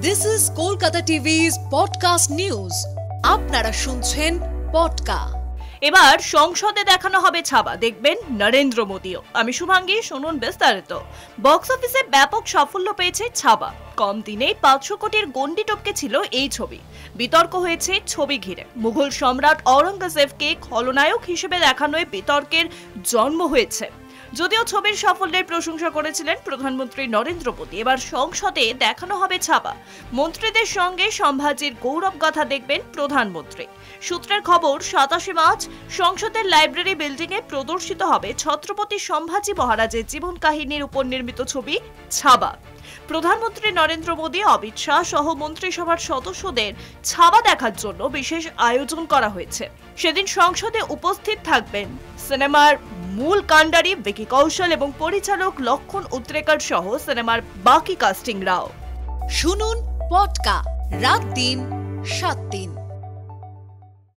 This is Kolkata TV's podcast news. আপনারা শুনছেন পডকা। এবার সংসদে দেখানো হবে ছাবা, দেখবেন নরেন্দ্র মোদিও। আমি শুভাঙ্গী, শুনুন বিস্তারিত। বক্স অফিসে ব্যাপক সাফল্য পেয়েছে ছাবা। কম দিনেই 500 কোটির গন্ডি টপকেছিল এই ছবি। বিতর্ক হয়েছে ছবি ঘিরে। মুঘল সম্রাট ঔরঙ্গজেবকে খলনায়ক হিসেবে দেখানোয় বিতর্কের জন্ম হয়েছে। যদিও ছবির সাফল্যের প্রশংসা করেছিলেন প্রধানমন্ত্রী নরেন্দ্র মোদী। এবার সংসদে দেখানো হবে ছাবা। মন্ত্রীদের সঙ্গে সম্ভাজির গৌরব গাথা দেখবেন প্রধানমন্ত্রী। সূত্রের খবর, 27 মার্চ সংসদের লাইব্রেরি বিল্ডিং এ প্রদর্শিত হবে ছত্রপতি সম্ভাজি মহারাজের জীবন কাহিনীর উপর নির্মিত ছবি ছাবা। প্রধানমন্ত্রী নরেন্দ্র মোদী, অমিত শাহ সহ মন্ত্রিসভার সদস্যদের ছাবা দেখার জন্য বিশেষ আয়োজন করা হয়েছে। সেদিন সংসদে উপস্থিত থাকবেন সিনেমার মূল কাণ্ডারি ভিকি কৌশল এবং পরিচালক লক্ষণ উদ্রেকর সহ সিনেমার বাকি কাস্টিংরাও। শুনুন পডকা, রাত দিন 7 দিন।